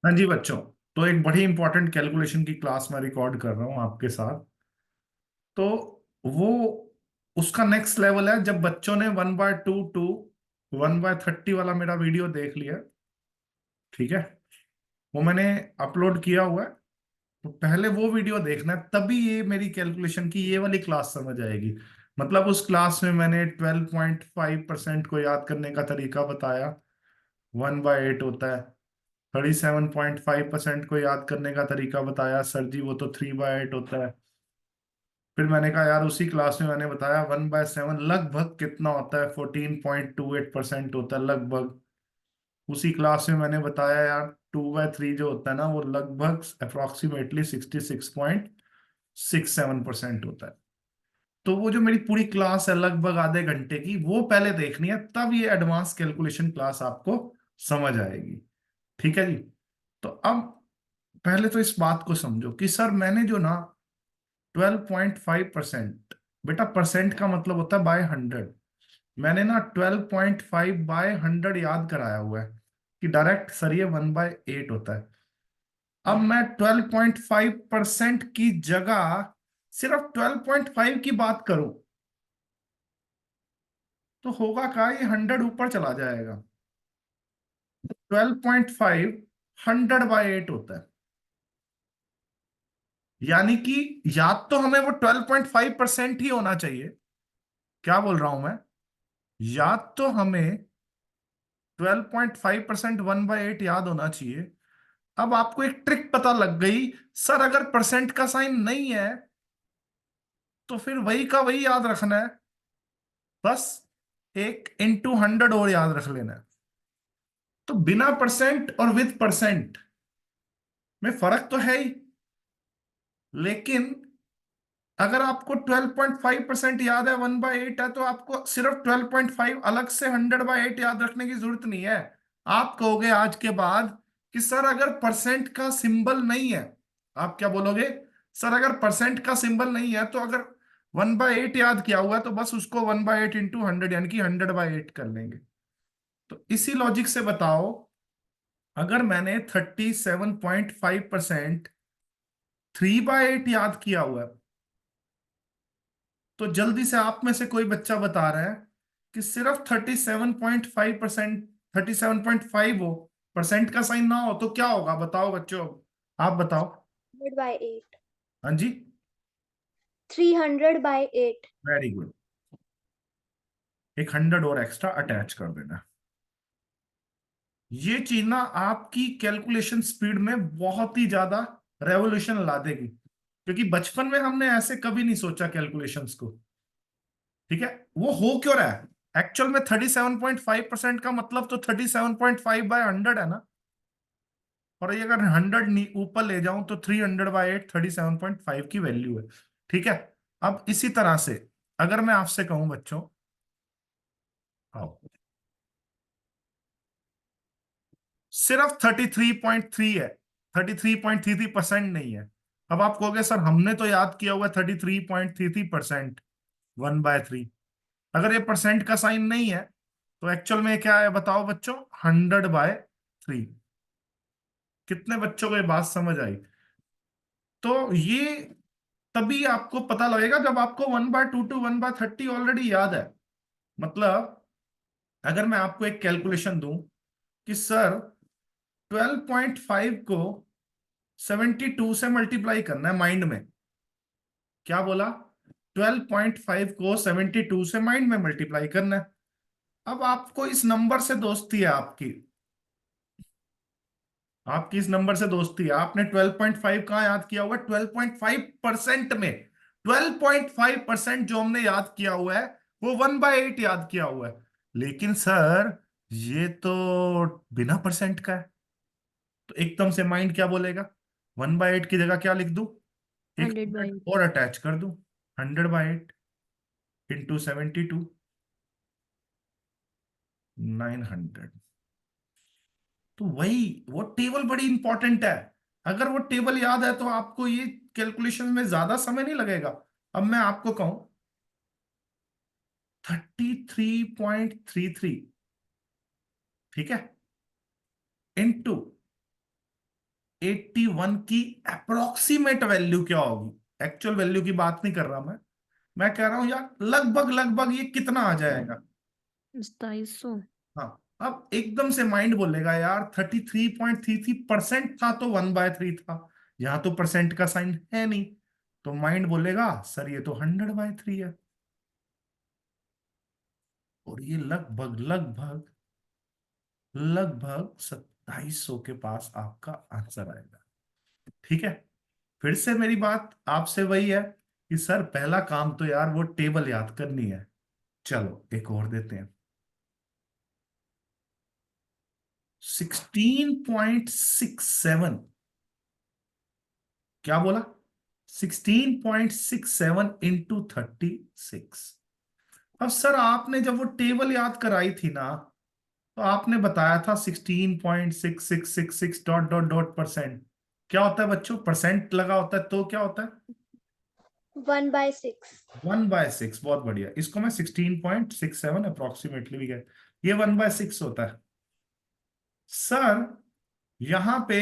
हाँ जी बच्चों। तो एक बड़ी इंपॉर्टेंट कैलकुलेशन की क्लास में रिकॉर्ड कर रहा हूँ आपके साथ। तो वो उसका नेक्स्ट लेवल है। जब बच्चों ने 1/2 टू 1/30 वाला मेरा वीडियो देख लिया, ठीक है, वो मैंने अपलोड किया हुआ है। तो पहले वो वीडियो देखना है, तभी ये मेरी कैलकुलेशन की ये वाली क्लास समझ आएगी। मतलब उस क्लास में मैंने 12.5% को याद करने का तरीका बताया। 1/8 होता है। 37.5% को याद करने का तरीका बताया, सर जी वो तो 3/8 होता है। फिर मैंने कहा यार, उसी क्लास में मैंने बताया 1/7 लगभग कितना होता है, 14.28% होता है लगभग। उसी क्लास में मैंने बताया यार, 2/3 जो होता है ना, वो लगभग अप्रोक्सीमेटली 66.67% होता है। तो वो जो मेरी पूरी क्लास है लगभग आधे घंटे की, वो पहले देखनी है, तब ये एडवांस कैलकुलेशन क्लास आपको समझ आएगी। ठीक है जी। तो अब पहले तो इस बात को समझो कि सर मैंने जो ना 12.5%, बेटा परसेंट का मतलब होता है बाय 100। मैंने ना 12.5/100 याद कराया हुआ है कि डायरेक्ट सर ये 1/8 होता है। अब मैं 12.5% की जगह सिर्फ 12.5 की बात करूं, तो होगा क्या, ये 100 ऊपर चला जाएगा। 12.5 100/8 होता है। यानी कि याद तो हमें वो 12.5% ही होना चाहिए। क्या बोल रहा हूं मैं? याद तो हमें 12.5% 1/8 याद होना चाहिए। अब आपको एक ट्रिक पता लग गई, सर अगर परसेंट का साइन नहीं है तो फिर वही का वही याद रखना है। बस एक इंटू 100 और याद रख लेना है। तो बिना परसेंट और विद परसेंट में फर्क तो है ही, लेकिन अगर आपको 12.5% याद है, 1/8 है, तो आपको सिर्फ 12.5 अलग से 100/8 याद रखने की जरूरत नहीं है। आप कहोगे आज के बाद कि सर अगर परसेंट का सिंबल नहीं है, आप क्या बोलोगे? सर अगर परसेंट का सिंबल नहीं है, तो अगर 1/8 याद किया हुआ है तो बस उसको 1/8 इंटू 100 यानी कि 100/8 कर लेंगे। तो इसी लॉजिक से बताओ, अगर मैंने 37.5% 3/8 याद किया हुआ है, तो जल्दी से आप में से कोई बच्चा बता रहा है कि सिर्फ 37.5%, 37.5 हो, परसेंट का साइन ना हो, तो क्या होगा बताओ बच्चों? आप बताओ। 100/8। हाँ जी। 300/8। Very good. एक 100 और एक्स्ट्रा अटैच कर देना। ये चीज ना आपकी कैलकुलेशन स्पीड में बहुत ही ज्यादा रेवोल्यूशन ला देगी, क्योंकि बचपन में हमने ऐसे कभी नहीं सोचा कैलकुलेशंस को। ठीक है। वो हो क्यों रहा है? एक्चुअल में 37.5% का मतलब तो 37.5/100 है ना। और ये अगर 100 ऊपर ले जाऊं तो 300/8 37.5 की वैल्यू है। ठीक है। अब इसी तरह से अगर मैं आपसे कहूं बच्चों, आओ, सिर्फ 33.3 है, 33.33% नहीं है। अब आप कहोगे सर हमने तो याद किया हुआ 33.33%, 1/3। अगर ये परसेंट का साइन नहीं है, तो एक्चुअल में क्या है बताओ बच्चों? 100/3। कितने बच्चों को ये बात समझ आई? तो ये तभी आपको पता लगेगा जब आपको 1/2 टू 1/30 ऑलरेडी याद है। मतलब अगर मैं आपको एक कैलकुलेशन दूं कि सर 12.5 को 72 से मल्टीप्लाई करना है माइंड में। क्या बोला? 12.5 को 72 से माइंड में मल्टीप्लाई करना है। अब आपको इस नंबर से दोस्ती है, आपकी आपकी इस नंबर से दोस्ती है। आपने 12.5 कहाँ याद किया हुआ है? 12.5% में। 12.5% जो हमने याद किया हुआ है, वो 1/8 याद किया हुआ है। लेकिन सर ये तो बिना परसेंट का है। तो एकदम से माइंड क्या बोलेगा? 1/8 की जगह क्या लिख दूं? एक 100/8। और अटैच कर दूं। 100/8 इंटू 72, 900। तो वही वो टेबल बड़ी इंपॉर्टेंट है। अगर वो टेबल याद है तो आपको ये कैलकुलेशन में ज्यादा समय नहीं लगेगा। अब मैं आपको कहूं 33.33, ठीक है, इंटू 81 की अप्रोक्सीमेट वैल्यू क्या होगी? एक्चुअल वैल्यू की बात नहीं कर रहा मैं कह रहा हूं यार लगभग लगभग ये कितना आ जाएगा? 2700। हाँ, अब एकदम से माइंड बोलेगा यार 33.33% था तो 1/3 था, यहां तो परसेंट का साइन है नहीं। तो माइंड बोलेगा सर ये तो 100/3 है। और ये लगभग लगभग लगभग 2700 के पास आपका आंसर आएगा। ठीक है, फिर से मेरी बात आपसे वही है कि सर पहला काम तो यार वो टेबल याद करनी है। चलो एक और देते हैं। 16.67, क्या बोला? 16.67 इंटू 36। अब सर आपने जब वो टेबल याद कराई थी ना, तो आपने बताया था 16.6666 डॉट डॉट डॉट परसेंट। क्या होता है बच्चों? परसेंट लगा होता है तो क्या होता है? 1/6। 1/6। बहुत बढ़िया, इसको मैं 16.67 अप्रोक्सीमेटली भी कह, ये 1/6 होता है। सर यहां पे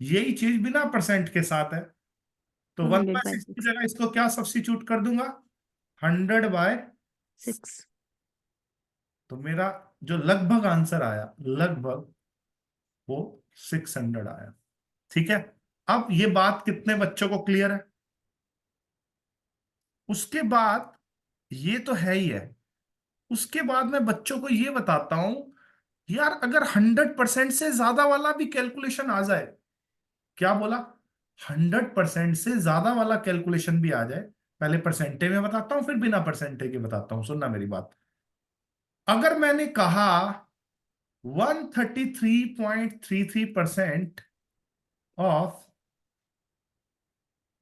यही चीज बिना परसेंट के साथ है, तो one hundred by by six की सिक्स जगह इसको क्या सब्स्टिट्यूट कर दूंगा? 100/। सिक्स तो मेरा जो लगभग आंसर आया, लगभग वो 600 आया। ठीक है, अब ये बात कितने बच्चों को क्लियर है? उसके बाद, ये तो है ही है, उसके बाद मैं बच्चों को ये बताता हूं यार अगर 100% से ज्यादा वाला भी कैलकुलेशन आ जाए। क्या बोला? 100% से ज्यादा वाला कैलकुलेशन भी आ जाए। पहले परसेंटेज में बताता हूं फिर बिना परसेंटेज के बताता हूं, सुनना मेरी बात। अगर मैंने कहा 133.33% ऑफ,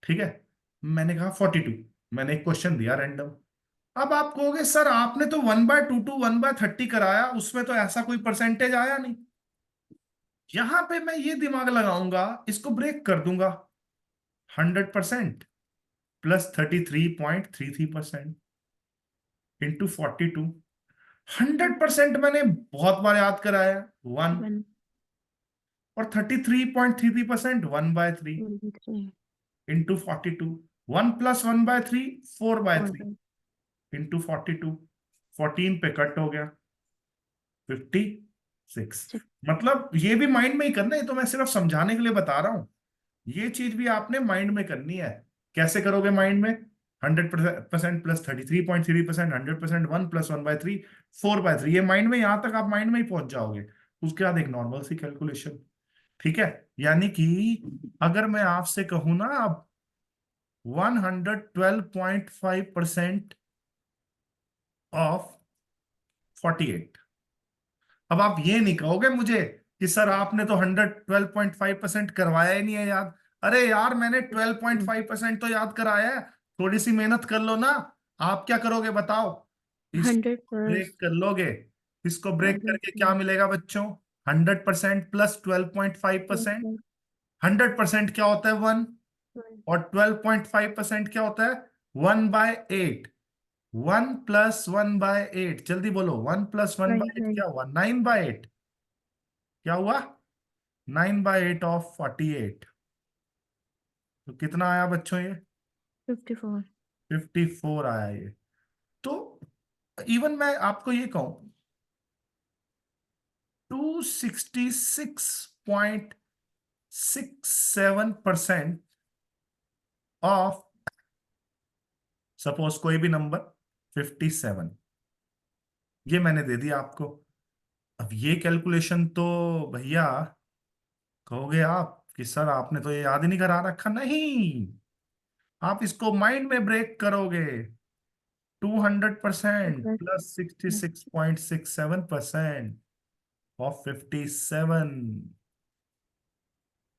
ठीक है, मैंने कहा 42, मैंने एक क्वेश्चन दिया रैंडम। अब आप कहोगे सर आपने तो 1/2 टू 1/30 कराया, उसमें तो ऐसा कोई परसेंटेज आया नहीं। यहां पे मैं ये दिमाग लगाऊंगा, इसको ब्रेक कर दूंगा। 100% प्लस 33.33% इंटू 42। 100% मैंने बहुत बार याद कराया, 1। 1 और 33.33% 1/3 23 इंटू 42। 1 plus 1/3 4/3 4 into 42। 14 पे कट हो गया, 56। 6 मतलब ये भी माइंड में ही करना है, ये तो मैं सिर्फ समझाने के लिए बता रहा हूं। ये चीज भी आपने माइंड में करनी है। कैसे करोगे माइंड में? 100% प्लस 33.3%, 100%, 1 प्लस 1/3 4/3, ये माइंड में, यहां तक आप माइंड में ही पहुंच जाओगे। उसके बाद एक नॉर्मल सी कैलकुलेशन। ठीक है, यानी कि अगर मैं आपसे कहूं ना अब 112.5% ऑफ 48, अब आप ये नहीं कहोगे मुझे कि सर आपने तो 112.5% करवाया ही नहीं है याद। अरे यार मैंने 12.5% तो याद कराया है, थोड़ी सी मेहनत कर लो ना। आप क्या करोगे बताओ? इस 100 ब्रेक प्लस कर लोगे, इसको ब्रेक करके क्या 12 मिलेगा बच्चों? 100% प्लस 12.5%। 100% क्या होता है? 1। और 12.5% क्या होता है? 1/8। 1 प्लस 1/8, जल्दी बोलो, 1 प्लस 1/8 क्या हुआ? 9/8। क्या हुआ? 9/8 ऑफ 48। तो कितना आया बच्चों ये? 54। 54 आया ये। तो इवन मैं आपको ये कहूं, 266.67% ऑफ, सपोज कोई भी नंबर, 57, ये मैंने दे दिया आपको। अब ये कैलकुलेशन तो भैया, कहोगे आप कि सर आपने तो ये याद ही नहीं करा रखा। नहीं, आप इसको माइंड में ब्रेक करोगे। 200% प्लस प्लस 66.67% ऑफ 57।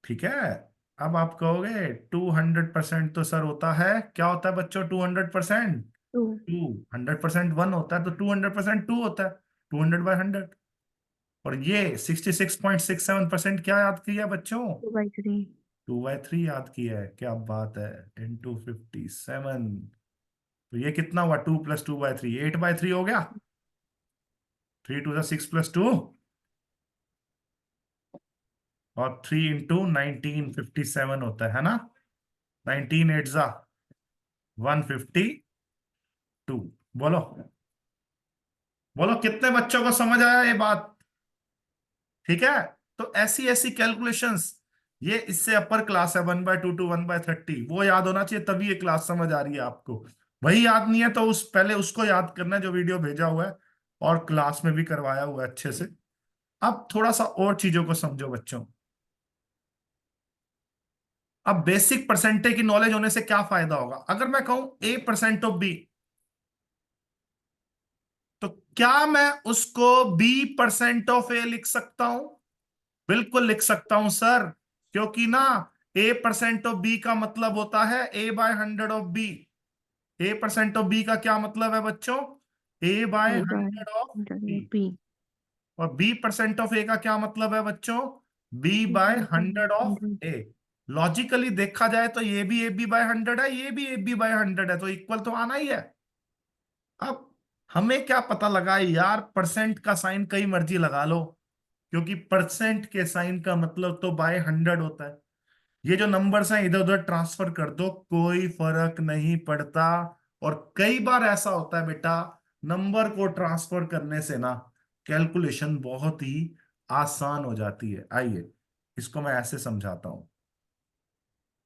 ठीक है, अब आप कहोगे 200% तो सर होता है, क्या होता है बच्चों 200%? 2 200% 1 होता है, तो 200% 2 होता है, 200/100। और ये 66.67% क्या याद किया बच्चों? 2/3 2/3 याद किया है, क्या बात है। इंटू 57, तो ये कितना हुआ? 2 प्लस 2/3 8/3 हो गया। 3 2 6 प्लस 2 और 3 into 19 57 होता है ना। 19 8 152। बोलो बोलो कितने बच्चों को समझ आया ये बात? ठीक है। तो ऐसी ऐसी कैलकुलेशंस, ये इससे अपर क्लास है 1/2 to 1/30, वो याद होना चाहिए तभी ये क्लास समझ आ रही है आपको। वही याद नहीं है तो उस पहले उसको याद करना है जो वीडियो भेजा हुआ है और क्लास में भी करवाया हुआ है अच्छे से। अब थोड़ा सा और चीजों को समझो बच्चों। अब बेसिक परसेंटेज की नॉलेज होने से क्या फायदा होगा? अगर मैं कहूं A% ऑफ B, तो क्या मैं उसको B% ऑफ A लिख सकता हूं? बिल्कुल लिख सकता हूं सर, क्योंकि ना A% ऑफ B का मतलब होता है A/100 of B। A% of B का क्या मतलब है बच्चों? A by A by hundred of 100 B. of B. और B% ऑफ A का क्या मतलब है बच्चों? B A by by hundred of 100. A. Logically देखा जाए तो ये भी AB/100 है, ये भी AB/100 है, तो इक्वल तो आना ही है। अब हमें क्या पता लगा यार, परसेंट का साइन कई मर्जी लगा लो, क्योंकि परसेंट के साइन का मतलब तो बाय 100 होता है। ये जो नंबर्स हैं इधर उधर ट्रांसफर कर दो, कोई फर्क नहीं पड़ता। और कई बार ऐसा होता है बेटा, नंबर को ट्रांसफर करने से ना कैलकुलेशन बहुत ही आसान हो जाती है। आइए इसको मैं ऐसे समझाता हूं।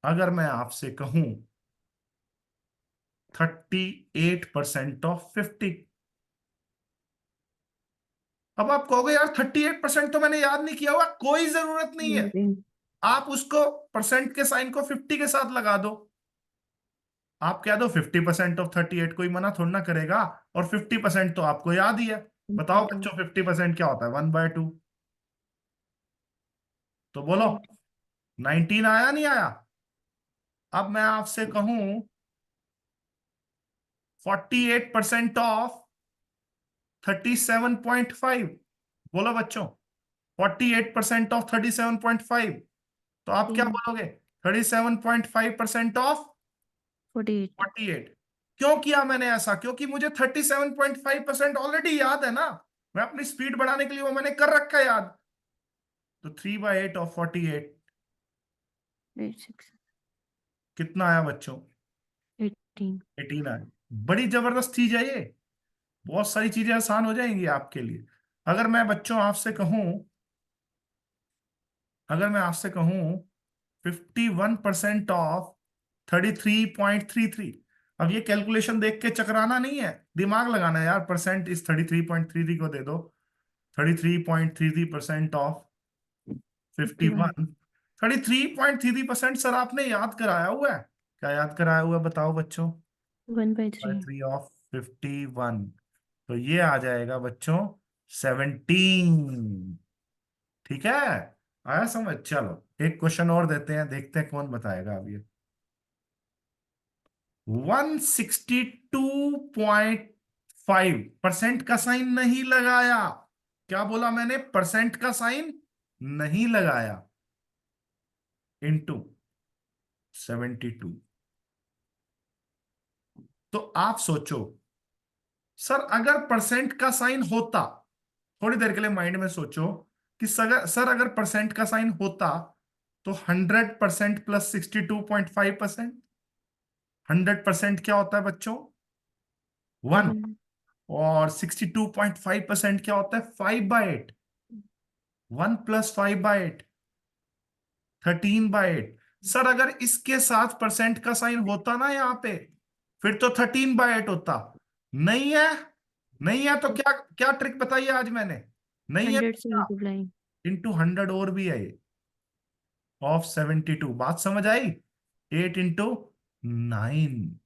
अगर मैं आपसे कहूं 38% ऑफ 50, अब आप कहोगे यार 38% तो मैंने याद नहीं किया हुआ, कोई जरूरत नहीं है। Using आप उसको परसेंट के साइन को 50 के साथ लगा दो। आप कह दो 50% ऑफ 38, कोई मना थोड़ा ना करेगा। और 50% तो आपको याद ही है। बताओ 1/2. बच्चों 50% क्या होता है? 1/2। तो बोलो Right. 19 आया नहीं आया? अब मैं आपसे कहूं 48% ऑफ 37.5, बोलो बच्चों 48% ऑफ 37.5, तो आप क्या 18. बोलोगे? 37.5% ऑफ 48. 48। क्यों किया मैंने ऐसा? क्योंकि मुझे 37.5% ऑलरेडी याद है ना। मैं अपनी स्पीड बढ़ाने के लिए वो मैंने कर रखा है याद। तो 3/8 ऑफ 48 86. कितना आया बच्चों? 18. 18 आया। बड़ी जबरदस्त चीज है ये। बहुत सारी चीजें आसान हो जाएंगी आपके लिए। अगर मैं बच्चों आपसे कहूं, अगर मैं आपसे कहूं 51% ऑफ 33.33, अब ये कैलकुलेशन देख के चकराना नहीं है, दिमाग लगाना है यार। परसेंट इस 33.33 को दे दो। 33.33% ऑफ 51। 51. 33.33% सर आपने याद कराया हुआ है। क्या याद कराया हुआ है बताओ बच्चों? 1/3. 3/3 ऑफ 51, तो ये आ जाएगा बच्चों 17। ठीक है, आया समझ? चलो एक क्वेश्चन और देते हैं, देखते हैं कौन बताएगा अब ये। 162.5 का साइन नहीं लगाया। क्या बोला मैंने? परसेंट का साइन नहीं लगाया। इनटू 72। तो आप सोचो सर, अगर परसेंट का साइन होता, थोड़ी देर के लिए माइंड में सोचो कि सर अगर परसेंट का साइन होता तो 100% प्लस 62.5%। 100% क्या होता है बच्चों? 1। 1. और 62.5% क्या होता है? 5/8। 1 + 5/8, 13/8। सर अगर इसके साथ परसेंट का साइन होता ना यहाँ पे, फिर तो 13/8 होता। नहीं है, नहीं है तो क्या क्या ट्रिक बताइए आज मैंने? नहीं है 100 तो से क्या? multiplying. इंटू 100 और भी है ये, ऑफ 72। बात समझ आई? 8 into 9,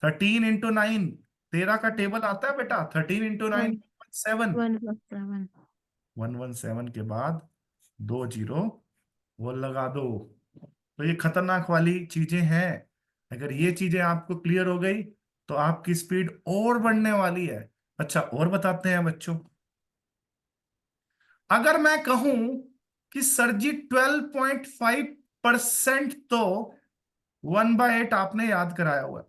13 into 9। 13 का टेबल आता है बेटा, 13 into 9 1. 7। 1 plus 7. 117 के बाद 2 0 वो लगा दो। तो ये खतरनाक वाली चीजें हैं। अगर ये चीजें आपको क्लियर हो गई तो आपकी स्पीड और बढ़ने वाली है। अच्छा और बताते हैं बच्चों। अगर मैं कहूं कि सर जी 12.5% तो 1/8 आपने याद कराया हुआ है,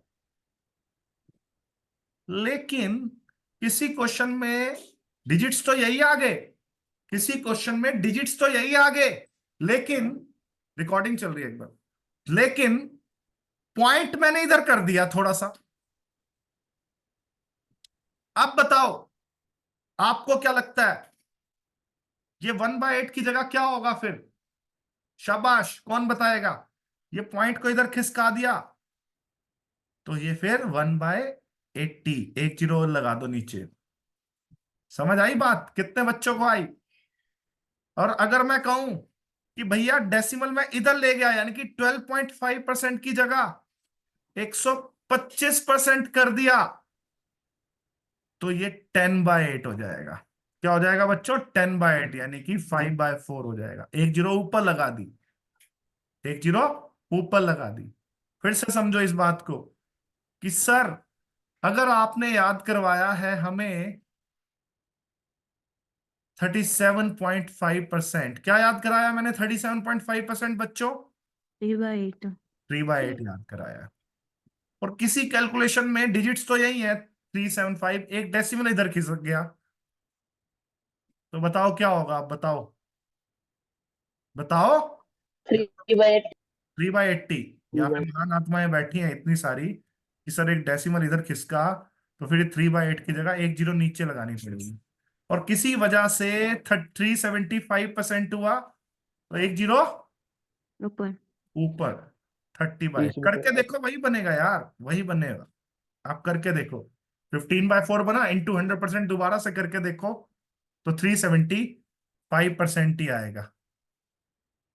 लेकिन किसी क्वेश्चन में डिजिट्स तो यही आ गए, किसी क्वेश्चन में डिजिट्स तो यही आ गए। लेकिन रिकॉर्डिंग चल रही है एक बार, लेकिन पॉइंट मैंने इधर कर दिया थोड़ा सा। अब बताओ आपको क्या लगता है, ये 1/8 की जगह क्या होगा फिर? शाबाश, कौन बताएगा? ये पॉइंट को इधर खिसका दिया तो ये फिर 1/80, एक जीरो और लगा दो नीचे। समझ आई बात? कितने बच्चों को आई? और अगर मैं कहूं कि भैया डेसिमल में इधर ले गया, यानी कि 12.5% की जगह 125% कर दिया, तो ये 10/8 हो जाएगा। क्या हो जाएगा बच्चों? 10/8, यानी कि 5/4 हो जाएगा। एक जीरो ऊपर लगा दी, एक जीरो ऊपर लगा दी। फिर से समझो इस बात को कि सर अगर आपने याद करवाया है हमें 37.5%, क्या याद कराया मैंने? 37.5% बच्चों, 3/8। 3/8 याद कराया। और किसी कैलकुलेशन में डिजिट्स तो यही है 375, एक डेसिमल इधर खिसक गया, तो बताओ क्या होगा? आप बताओ, बताओ। 3/8। 3/80। यहाँ पे महान आत्माएं बैठी हैं इतनी सारी कि सर एक डेसिमल इधर खिसका, तो फिर 3/8 की जगह एक जीरो नीचे लगानी पड़ेगी। और किसी वजह से 375% हुआ, तो एक जीरो ऊपर। ऊपर। 30/8 30 करके ऊपर। देखो, वही बनेगा यार, वही बनेगा। आप करके देखो, 15/4 बना, इंटू 100% दोबारा से करके देखो, तो 375% ही आएगा।